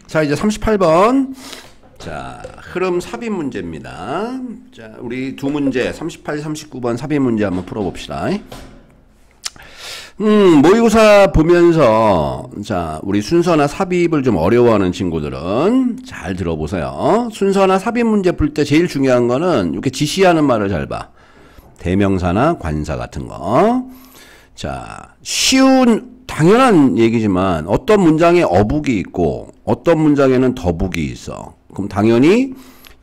자, 이제 38번. 자, 흐름 삽입 문제입니다. 자, 우리 두 문제, 38, 39번 삽입 문제 한번 풀어봅시다. 모의고사 보면서, 자, 우리 순서나 삽입을 좀 어려워하는 친구들은 잘 들어보세요. 순서나 삽입 문제 풀 때 제일 중요한 거는 이렇게 지시하는 말을 잘 봐. 대명사나 관사 같은 거. 자, 쉬운, 당연한 얘기지만 어떤 문장에 어북이 있고 어떤 문장에는 더북이 있어. 그럼 당연히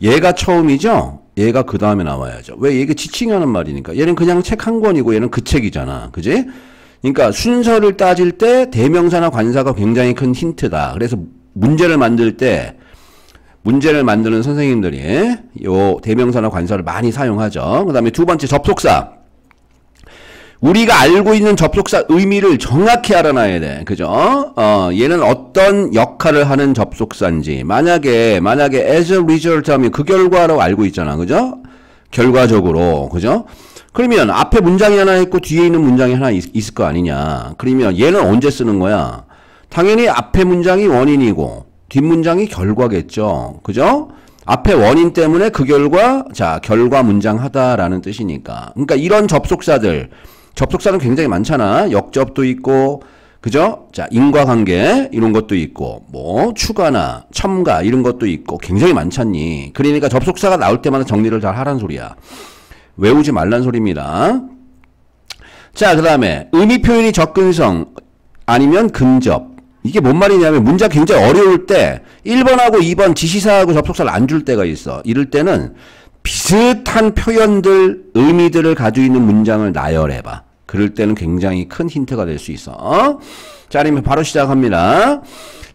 얘가 처음이죠? 얘가 그 다음에 나와야죠. 왜? 얘가 지칭하는 말이니까. 얘는 그냥 책 한 권이고 얘는 그 책이잖아. 그지? 그러니까 순서를 따질 때 대명사나 관사가 굉장히 큰 힌트다. 그래서 문제를 만들 때 문제를 만드는 선생님들이 요 대명사나 관사를 많이 사용하죠. 그 다음에 두 번째 접속사. 우리가 알고 있는 접속사 의미를 정확히 알아놔야 돼. 그죠? 얘는 어떤 역할을 하는 접속사인지. 만약에 as a result 하면 그 결과라고 알고 있잖아. 그죠? 결과적으로. 그죠? 그러면 앞에 문장이 하나 있고 뒤에 있는 문장이 하나 있을 거 아니냐. 그러면 얘는 언제 쓰는 거야? 당연히 앞에 문장이 원인이고 뒷문장이 결과겠죠. 그죠? 앞에 원인 때문에 그 결과, 자, 결과 문장 하다라는 뜻이니까. 그러니까 이런 접속사들, 접속사는 굉장히 많잖아. 역접도 있고, 그죠? 자, 인과관계, 이런 것도 있고, 뭐, 추가나, 첨가, 이런 것도 있고, 굉장히 많잖니. 그러니까 접속사가 나올 때마다 정리를 잘 하란 소리야. 외우지 말란 소리입니다. 자, 그 다음에, 의미 표현이 접근성, 아니면 근접. 이게 뭔 말이냐면, 문장 굉장히 어려울 때, 1번하고 2번 지시사하고 접속사를 안 줄 때가 있어. 이럴 때는, 비슷한 표현들, 의미들을 가지고 있는 문장을 나열해봐. 그럴 때는 굉장히 큰 힌트가 될 수 있어. 자, 그러면 바로 시작합니다.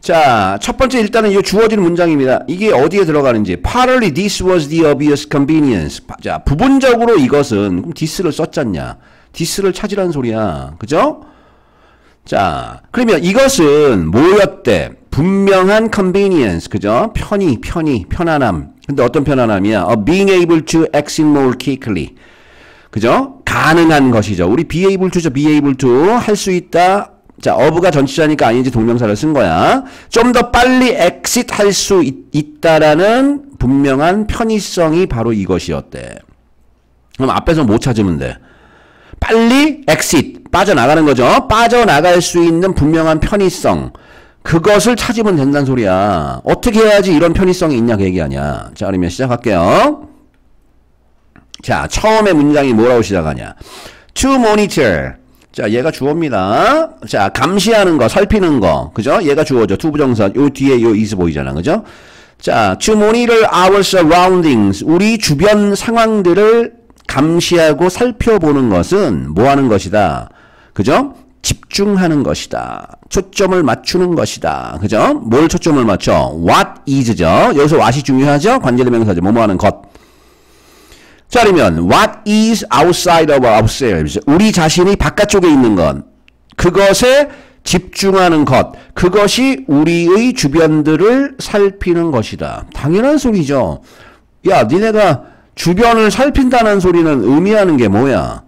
자, 첫 번째 일단은 이 주어진 문장입니다. 이게 어디에 들어가는지. Partly this was the obvious convenience. 자, 부분적으로 이것은, 그럼 this를 썼잖냐. this를 찾으라는 소리야. 그죠? 자, 그러면 이것은 뭐였대? 분명한 convenience. 그죠? 편안함. 근데 어떤 편안함이야? being able to exit more quickly. 그죠? 가능한 것이죠. 우리 be able to죠. be able to. 할 수 있다. 자, of가 전치사니까 아닌지 동명사를 쓴 거야. 좀 더 빨리 exit 할 수 있다라는 분명한 편의성이 바로 이것이었대. 그럼 앞에서 못 찾으면 돼. 빨리 exit. 빠져나가는 거죠. 빠져나갈 수 있는 분명한 편의성. 그것을 찾으면 된다는 소리야. 어떻게 해야지 이런 편의성이 있냐 그 얘기 아니야. 자, 그러면 시작할게요. 자, 처음에 문장이 뭐라고 시작하냐. To monitor. 자, 얘가 주어입니다. 자, 감시하는 거, 살피는 거. 그죠? 얘가 주어죠. 투부정사. 요 뒤에 요 is 보이잖아. 그죠? 자, to monitor our surroundings. 우리 주변 상황들을 감시하고 살펴보는 것은 뭐 하는 것이다. 그죠? 집중하는 것이다. 초점을 맞추는 것이다. 그죠? 뭘 초점을 맞춰? What is죠. 여기서 what이 중요하죠? 관계대명사죠. 뭐뭐 하는 것. 자, 그러면 what is outside of ourselves. 우리 자신이 바깥쪽에 있는 것. 그것에 집중하는 것. 그것이 우리의 주변들을 살피는 것이다. 당연한 소리죠. 야, 니네가 주변을 살핀다는 소리는 의미하는 게 뭐야?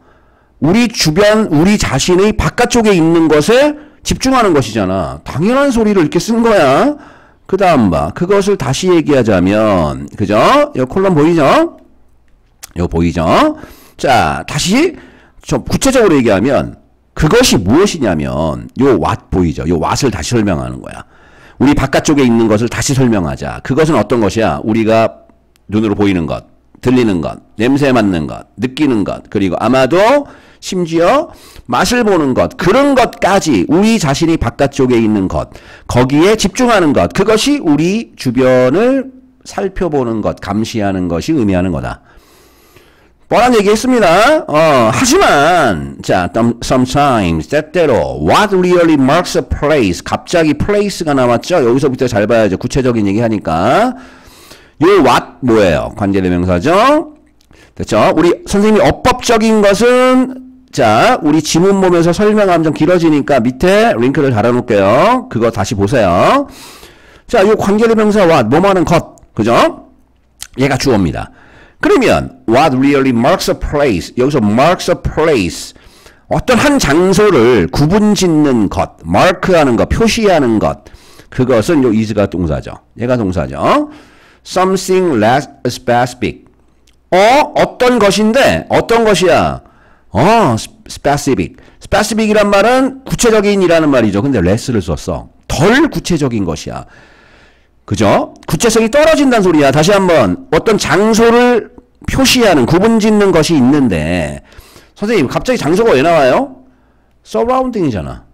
우리 주변, 우리 자신의 바깥쪽에 있는 것에 집중하는 것이잖아. 당연한 소리를 이렇게 쓴 거야. 그 다음 봐. 그것을 다시 얘기하자면, 그죠? 요 콜럼 보이죠? 요 보이죠? 자, 다시 좀 구체적으로 얘기하면, 그것이 무엇이냐면, 요 what 보이죠? 요 what을 다시 설명하는 거야. 우리 바깥쪽에 있는 것을 다시 설명하자. 그것은 어떤 것이야? 우리가 눈으로 보이는 것, 들리는 것, 냄새 맡는 것, 느끼는 것, 그리고 아마도 심지어 맛을 보는 것, 그런 것까지 우리 자신이 바깥쪽에 있는 것, 거기에 집중하는 것, 그것이 우리 주변을 살펴보는 것, 감시하는 것이 의미하는 거다. 뻔한 얘기 했습니다. 하지만, 자, sometimes, 때때로, what really marks a place, 갑자기 place가 나왔죠? 여기서부터 잘 봐야죠. 구체적인 얘기 하니까. 요 what 뭐예요? 관계대명사죠? 됐죠? 우리 선생님이 어법적인 것은 자, 우리 지문 보면서 설명하면 좀 길어지니까 밑에 링크를 달아놓을게요. 그거 다시 보세요. 자, 요 관계대명사 what 뭐뭐 하는 것. 그죠? 얘가 주어입니다. 그러면 what really marks a place. 여기서 marks a place. 어떤 한 장소를 구분짓는 것, mark하는 것, 표시하는 것. 그것은 요 is가 동사죠. 얘가 동사죠. something less specific. 어떤 것인데 어떤 것이야? specific. specific이란 말은 구체적인이라는 말이죠. 근데 less를 썼어. 덜 구체적인 것이야. 그죠? 구체성이 떨어진다는 소리야. 다시 한번 어떤 장소를 표시하는 구분짓는 것이 있는데 선생님 갑자기 장소가 왜 나와요? 서라운딩이잖아.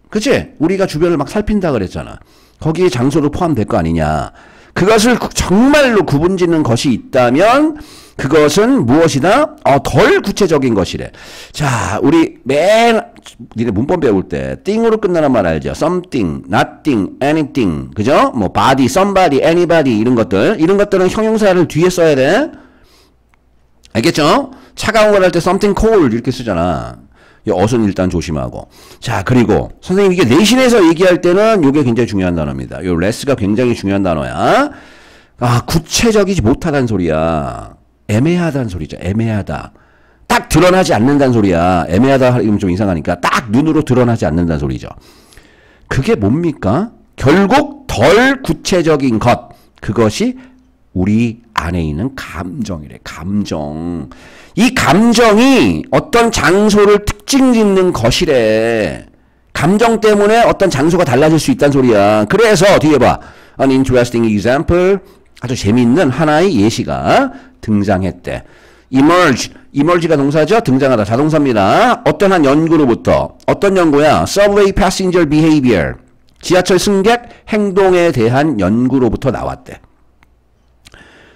그치? 우리가 주변을 막 살핀다 그랬잖아. 거기에 장소도 포함될 거 아니냐. 그것을 정말로 구분짓는 것이 있다면 그것은 무엇이다? 덜 구체적인 것이래. 자, 우리 니네 문법 배울 때 thing으로 끝나는 말 알죠? something, nothing, anything. 그죠? 뭐 body, somebody, anybody 이런 것들은 형용사를 뒤에 써야 돼. 알겠죠? 차가운 걸 할 때 something cold 이렇게 쓰잖아. 어순 일단 조심하고. 자, 그리고 선생님 이게 내신에서 얘기할 때는 이게 굉장히 중요한 단어입니다. 요 less가 굉장히 중요한 단어야. 구체적이지 못하다는 소리야. 애매하다는 소리죠. 애매하다. 딱 드러나지 않는다는 소리야. 애매하다 하면 좀 이상하니까 딱 눈으로 드러나지 않는다는 소리죠. 그게 뭡니까? 결국 덜 구체적인 것. 그것이 우리 안에 있는 감정이래. 감정. 이 감정이 어떤 장소를 특징 짓는 것이래. 감정 때문에 어떤 장소가 달라질 수 있다는 소리야. 그래서 뒤에 봐. An interesting example. 아주 재미있는 하나의 예시가 등장했대. emerge가 동사죠. 등장하다. 자동사입니다. 어떤 한 연구로부터. 어떤 연구야? Subway passenger behavior. 지하철 승객 행동에 대한 연구로부터 나왔대.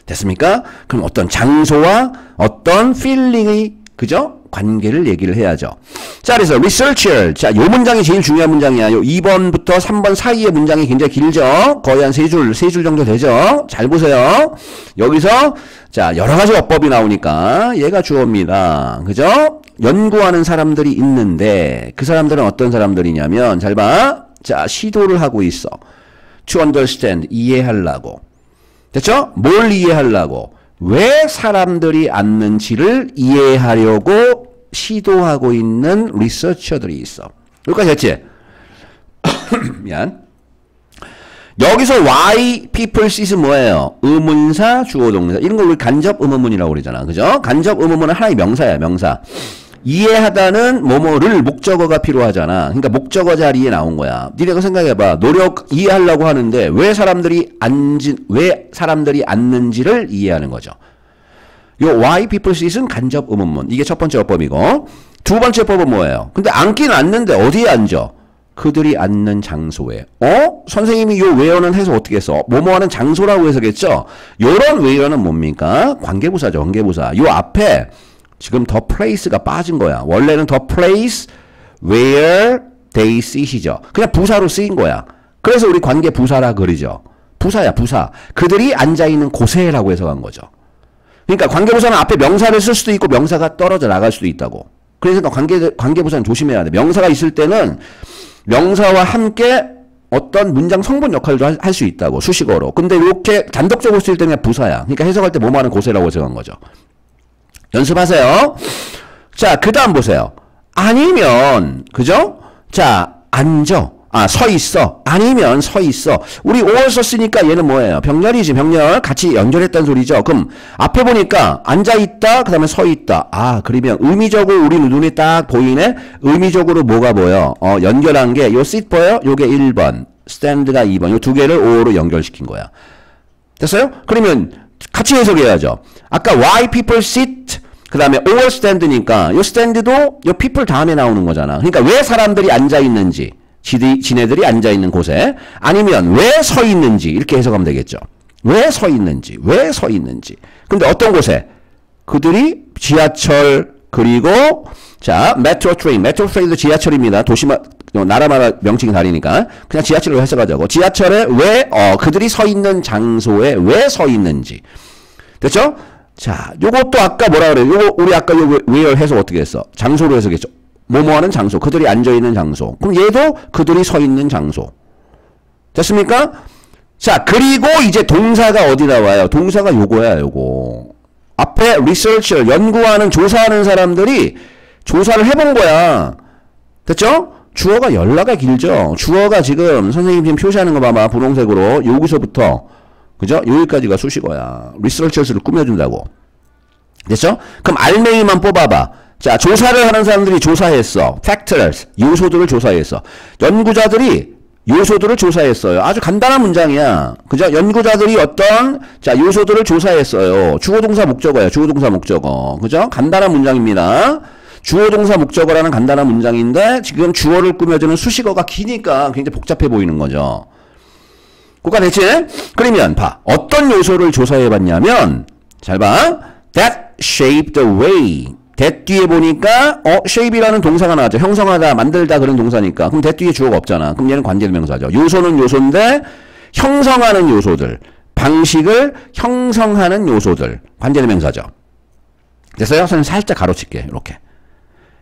됐습니까? 그럼 어떤 장소와 어떤 feeling의 그죠? 관계를 얘기를 해야죠. 자, 그래서 researcher. 자, 요 문장이 제일 중요한 문장이야. 요 2번부터 3번 사이의 문장이 굉장히 길죠? 거의 한 3줄 정도 되죠? 잘 보세요. 여기서, 자, 여러 가지 어법이 나오니까 얘가 주어입니다. 그죠? 연구하는 사람들이 있는데, 그 사람들은 어떤 사람들이냐면, 잘 봐. 자, 시도를 하고 있어. to understand. 이해하려고. 됐죠? 뭘 이해하려고? 왜 사람들이 앉는지를 이해하려고 시도하고 있는 리서처들이 있어. 여기까지 됐지? 미안. 여기서 why people sit은 뭐예요? 의문사, 주어, 동사. 이런 걸 우리 간접 의문문이라고 그러잖아. 그죠? 간접 의문문은 하나의 명사야, 명사. 이해하다는 뭐뭐를 목적어가 필요하잖아. 그러니까 목적어 자리에 나온 거야. 니네가 생각해봐. 이해하려고 하는데 왜 사람들이 앉는지를 이해하는 거죠. 요 why people sit은 간접 의문문. 이게 첫 번째 어법이고 두 번째 어법은 뭐예요? 근데 앉긴 앉는데 어디에 앉아? 그들이 앉는 장소에. 선생님이 요 where는 해서 어떻게 했어? 뭐뭐하는 장소라고 해석했죠? 요런 where는 뭡니까? 관계부사죠. 관계부사. 요 앞에 지금 the place가 빠진 거야. 원래는 the place where they sit이죠. 그냥 부사로 쓰인 거야. 그래서 우리 관계 부사라 그러죠. 부사야, 부사. 그들이 앉아있는 곳에라고 해석한 거죠. 그러니까 관계부사는 앞에 명사를 쓸 수도 있고 명사가 떨어져 나갈 수도 있다고. 그래서 관계부사는 조심해야 돼. 명사가 있을 때는 명사와 함께 어떤 문장 성분 역할도 할 수 있다고. 수식어로. 근데 이렇게 단독적으로 쓸 때는 부사야. 그러니까 해석할 때 뭐뭐 하는 곳에라고 해석한 거죠. 연습하세요. 자, 그 다음 보세요. 아니면, 그죠? 자, 앉아. 서 있어. 아니면 서 있어. 우리 5월 썼으니까 얘는 뭐예요? 병렬이지, 병렬. 같이 연결했다는 소리죠. 그럼 앞에 보니까 앉아있다, 그 다음에 서 있다. 그러면 의미적으로 우리 눈에 딱 보이네? 의미적으로 뭐가 보여? 연결한 게 요 sit 보여요? 요게 1번, stand가 2번. 요 두 개를 5로 연결시킨 거야. 됐어요? 그러면 같이 해석해야죠. 아까 why people sit, 그 다음에 or stand니까 요 stand도 요 people 다음에 나오는 거잖아. 그러니까 왜 사람들이 앉아있는지. 지네들이 앉아있는 곳에 아니면 왜 서 있는지 이렇게 해석하면 되겠죠. 왜 서 있는지 왜 서 있는지. 근데 어떤 곳에? 그들이 지하철 그리고 자 메트로 트레인도 지하철입니다. 나라마다 명칭이 다르니까 그냥 지하철로 해석하자고. 지하철에 왜 그들이 서 있는 장소에 왜 서 있는지. 됐죠? 자 요것도 아까 뭐라 그래요? 요거 우리 아까 요 where 해석 어떻게 했어? 장소로 해석했죠. 뭐뭐하는 장소, 그들이 앉아있는 장소. 그럼 얘도 그들이 서 있는 장소. 됐습니까? 자, 그리고 이제 동사가 어디 나와요? 동사가 요거야, 요거. 앞에 researcher, 연구하는, 조사하는 사람들이 조사를 해본 거야. 됐죠? 주어가 열나가 길죠. 주어가 지금 선생님 지금 표시하는 거 봐봐. 분홍색으로 여기서부터 그죠? 여기까지가 수식어야. 리서처스를 꾸며준다고. 됐죠? 그럼 알맹이만 뽑아봐. 자, 조사를 하는 사람들이 조사했어. factors, 요소들을 조사했어. 연구자들이 요소들을 조사했어요. 아주 간단한 문장이야. 그죠? 연구자들이 어떤 자 요소들을 조사했어요. 주어동사 목적어야. 주어동사 목적어. 그죠? 간단한 문장입니다. 주어동사 목적어라는 간단한 문장인데 지금 주어를 꾸며주는 수식어가 기니까 굉장히 복잡해 보이는 거죠. 그거 됐지? 그러면 봐. 어떤 요소를 조사해봤냐면 잘 봐. That shaped the way. that 뒤에 보니까 shape이라는 동사가 나왔죠. 형성하다, 만들다 그런 동사니까. 그럼 that 뒤에 주어가 없잖아. 그럼 얘는 관계대명사죠. 요소는 요소인데 형성하는 요소들, 방식을 형성하는 요소들, 관계대명사죠. 됐어요? 저는 살짝 가로칠게. 이렇게.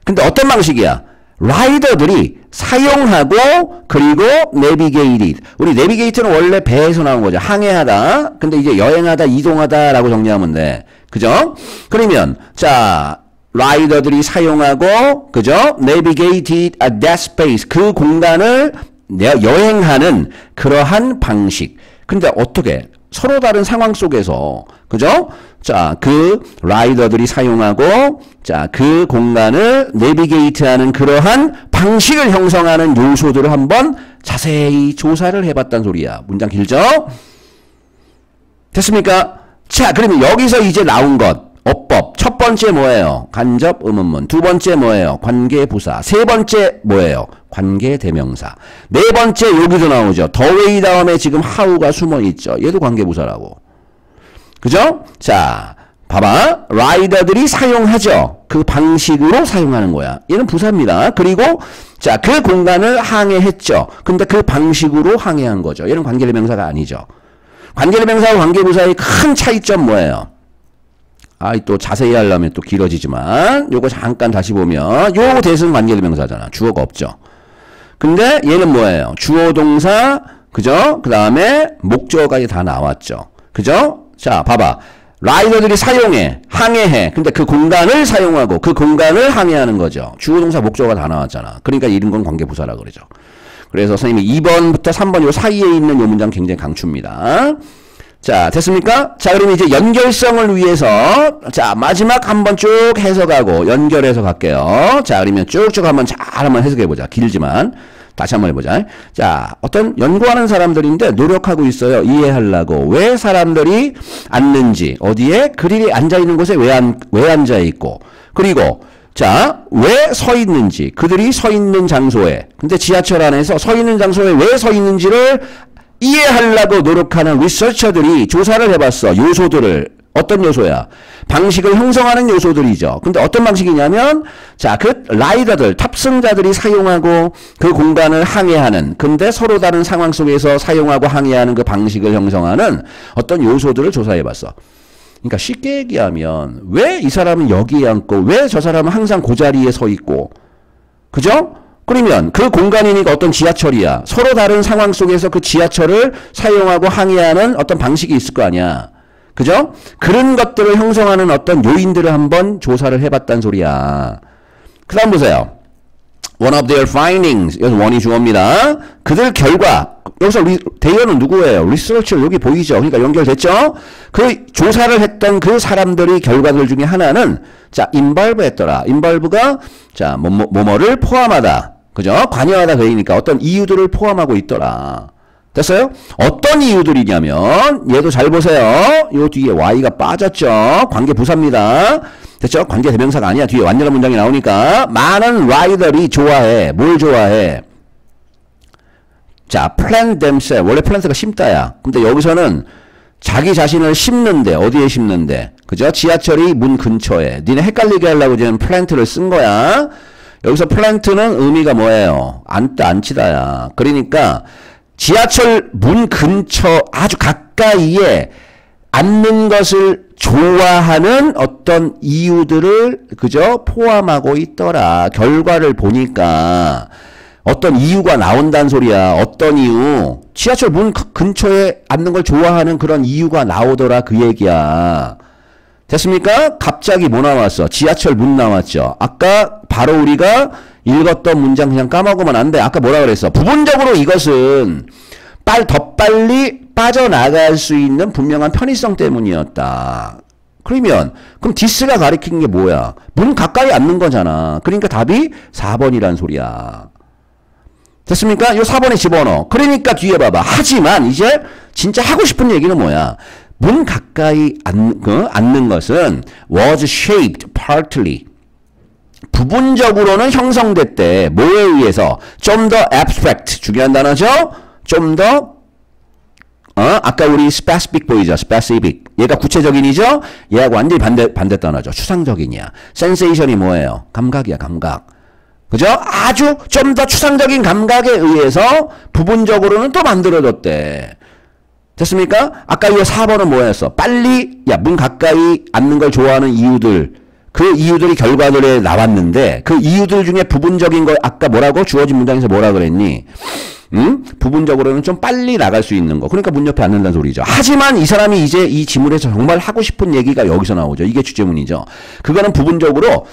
근데 어떤 방식이야? 라이더들이 사용하고 그리고 내비게이트. 우리 내비게이트는 원래 배에서 나온 거죠. 항해하다. 근데 이제 여행하다, 이동하다라고 정리하면 돼. 그죠? 그러면 자 라이더들이 사용하고 그죠? Navigated at that space. 그 공간을 여행하는 그러한 방식. 근데 어떻게? 서로 다른 상황 속에서 그죠? 자, 그 라이더들이 사용하고 자, 그 공간을 내비게이트하는 그러한 방식을 형성하는 요소들을 한번 자세히 조사를 해봤단 소리야. 문장 길죠? 됐습니까? 자, 그러면 여기서 이제 나온 것 어법. 첫 번째 뭐예요? 간접 의문문. 두 번째 뭐예요? 관계부사. 세 번째 뭐예요? 관계대명사. 네 번째 여기도 나오죠. the way 다음에 지금 how가 숨어있죠. 얘도 관계부사라고. 그죠? 자, 봐봐. 라이더들이 사용하죠. 그 방식으로 사용하는 거야. 얘는 부사입니다. 그리고 자, 그 공간을 항해했죠. 근데 그 방식으로 항해한 거죠. 얘는 관계대명사가 아니죠. 관계대명사와 관계부사의 큰 차이점 뭐예요? 또 자세히 하려면 또 길어지지만 요거 잠깐 다시 보면 요 대신 관계대명사잖아. 주어가 없죠. 근데 얘는 뭐예요? 주어 동사 그죠? 그 다음에 목적어까지 다 나왔죠. 그죠? 자 봐봐. 라이더들이 사용해 항해해. 근데 그 공간을 사용하고 그 공간을 항해하는 거죠. 주어 동사 목적어가 다 나왔잖아. 그러니까 이런 건 관계부사라 그러죠. 그래서 선생님이 2번부터 3번 요 사이에 있는 요 문장 굉장히 강추입니다. 자, 됐습니까? 자, 그럼 이제 연결성을 위해서 자, 마지막 한번 쭉 해석하고 연결해서 갈게요. 자, 그러면 쭉쭉 한번 잘 한번 해석해 보자. 길지만 다시 한번 해보자. 자, 어떤 연구하는 사람들인데 노력하고 있어요. 이해하려고. 왜 사람들이 앉는지, 어디에 그들이 앉아 있는 곳에 왜 앉아 있고, 그리고 자, 왜 서 있는지, 그들이 서 있는 장소에, 근데 지하철 안에서 서 있는 장소에 왜 서 있는지를 이해하려고 노력하는 리서처들이 조사를 해봤어. 요소들을. 어떤 요소야? 방식을 형성하는 요소들이죠. 근데 어떤 방식이냐면 자, 그 라이더들, 탑승자들이 사용하고 그 공간을 항해하는 근데 서로 다른 상황 속에서 사용하고 항해하는 그 방식을 형성하는 어떤 요소들을 조사해봤어. 그러니까 쉽게 얘기하면 왜 이 사람은 여기에 앉고 왜 저 사람은 항상 그 자리에 서 있고 그죠? 그러면 그 공간이니까 어떤 지하철이야. 서로 다른 상황 속에서 그 지하철을 사용하고 항해하는 어떤 방식이 있을 거 아니야. 그죠? 그런 것들을 형성하는 어떤 요인들을 한번 조사를 해봤단 소리야. 그 다음 보세요. One of their findings. 여기서 원이 주어입니다. 그들 결과. 여기서 대여는 누구예요? 리서처 여기 보이죠? 그러니까 연결됐죠? 그 조사를 했던 그 사람들의 결과들 중에 하나는 자, involve 했더라. involve가 자, 뭐뭐를 포함하다. 그죠? 관여하다 그러니까 어떤 이유들을 포함하고 있더라. 됐어요? 어떤 이유들이냐면 얘도 잘 보세요. 요 뒤에 y가 빠졌죠. 관계부사입니다. 됐죠? 관계대명사가 아니야. 뒤에 완전한 문장이 나오니까 많은 라이더들이 좋아해. 뭘 좋아해? 자, plant themselves. 원래 plant가 심다야. 근데 여기서는 자기 자신을 심는데 어디에 심는데? 그죠? 지하철이 문 근처에. 니네 헷갈리게 하려고 지금 plant를 쓴 거야. 여기서 plant는 의미가 뭐예요? 앉다, 앉히다야. 그러니까 지하철 문 근처 아주 가까이에 앉는 것을 좋아하는 어떤 이유들을 그죠? 포함하고 있더라. 결과를 보니까 어떤 이유가 나온다는 소리야. 어떤 이유? 지하철 문 근처에 앉는 걸 좋아하는 그런 이유가 나오더라. 그 얘기야. 됐습니까? 갑자기 뭐 나왔어? 지하철 문 나왔죠. 아까 바로 우리가 읽었던 문장 그냥 까먹으면 안 돼. 아까 뭐라 그랬어? 부분적으로 이것은 더 빨리 빠져나갈 수 있는 분명한 편의성 때문이었다. 그럼 디스가 가리키는 게 뭐야? 문 가까이 앉는 거잖아. 그러니까 답이 4번이란 소리야. 됐습니까? 요 4번에 집어넣어. 그러니까 뒤에 봐봐. 하지만 이제 진짜 하고 싶은 얘기는 뭐야? 문 가까이 앉는 것은 was shaped partly. 부분적으로는 형성됐대. 뭐에 의해서? 좀 더 abstract. 중요한 단어죠? 좀 더 아까 우리 specific 보이죠? specific. 얘가 구체적인이죠? 얘하고 완전히 반대 단어죠. 추상적인이야. sensation이 뭐예요? 감각이야, 감각. 그죠? 아주 좀 더 추상적인 감각에 의해서 부분적으로는 또 만들어졌대. 됐습니까? 아까 이 4번은 뭐였어? 빨리, 문 가까이 앉는 걸 좋아하는 이유들. 그 이유들이 결과들에 나왔는데, 그 이유들 중에 부분적인 걸 아까 뭐라고? 주어진 문장에서 뭐라 그랬니? 부분적으로는 좀 빨리 나갈 수 있는 거. 그러니까 문 옆에 앉는다는 소리죠. 하지만 이 사람이 이제 이 지문에서 정말 하고 싶은 얘기가 여기서 나오죠. 이게 주제문이죠. 그거는 부분적으로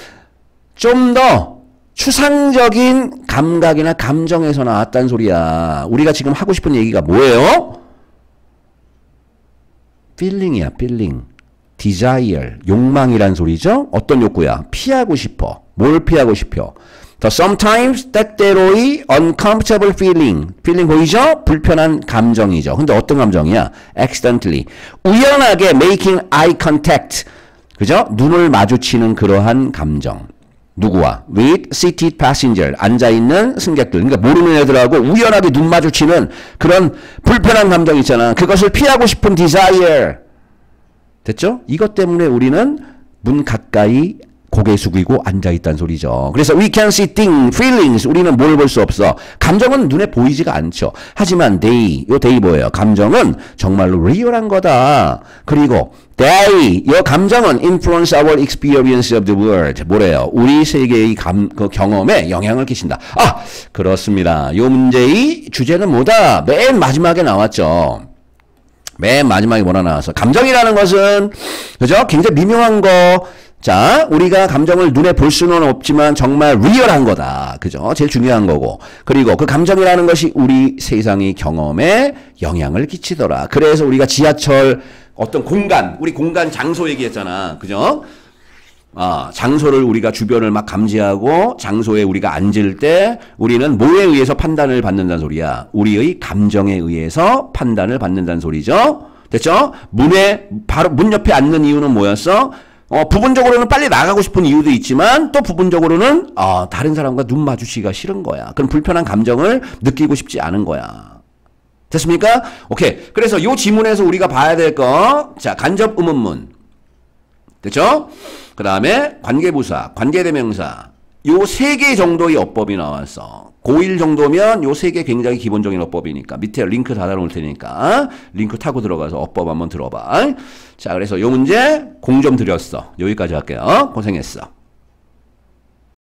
좀 더 추상적인 감각이나 감정에서 나왔다는 소리야. 우리가 지금 하고 싶은 얘기가 뭐예요? feeling이야, feeling. desire, 욕망이란 소리죠? 어떤 욕구야? 피하고 싶어. 뭘 피하고 싶어? sometimes, 때때로의 uncomfortable feeling. feeling 보이죠? 불편한 감정이죠. 근데 어떤 감정이야? accidentally. 우연하게 making eye contact. 그죠? 눈을 마주치는 그러한 감정. 누구와? with seated passenger. 앉아있는 승객들. 그러니까 모르는 애들하고 우연하게 눈 마주치는 그런 불편한 감정 있잖아. 그것을 피하고 싶은 desire. 됐죠? 이것 때문에 우리는 문 가까이 고개 숙이고 앉아있다는 소리죠. 그래서 we can see things, feelings. 우리는 뭘 볼 수 없어. 감정은 눈에 보이지가 않죠. 하지만 they, 요 they 뭐예요? 감정은 정말로 리얼한 거다. 그리고 they, 요 감정은 influence our experience of the world. 뭐래요? 우리 세계의 그 경험에 영향을 끼친다. 아, 그렇습니다. 요 문제의 주제는 뭐다? 맨 마지막에 나왔죠. 맨 마지막에 뭐라 나왔어? 감정이라는 것은, 그죠? 굉장히 미묘한 거. 자, 우리가 감정을 눈에 볼 수는 없지만 정말 리얼한 거다. 그죠? 제일 중요한 거고. 그리고 그 감정이라는 것이 우리 세상의 경험에 영향을 끼치더라. 그래서 우리가 지하철 어떤 공간, 우리 공간 장소 얘기했잖아. 그죠? 장소를 우리가 주변을 막 감지하고 장소에 우리가 앉을 때 우리는 뭐에 의해서 판단을 받는다는 소리야? 우리의 감정에 의해서 판단을 받는다는 소리죠. 됐죠? 바로 문 옆에 앉는 이유는 뭐였어? 부분적으로는 빨리 나가고 싶은 이유도 있지만 또 부분적으로는 다른 사람과 눈 마주치기가 싫은 거야. 그럼 불편한 감정을 느끼고 싶지 않은 거야. 됐습니까? 오케이. 그래서 요 지문에서 우리가 봐야 될 거, 자, 간접 의문문. 됐죠? 그 다음에 관계부사, 관계대명사. 요 3개 정도의 어법이 나왔어. 고1 정도면 요 3개 굉장히 기본적인 어법이니까 밑에 링크 닫아놓을 테니까 링크 타고 들어가서 어법 한번 들어봐. 자, 그래서 요 문제 공점 드렸어. 여기까지 할게요. 고생했어.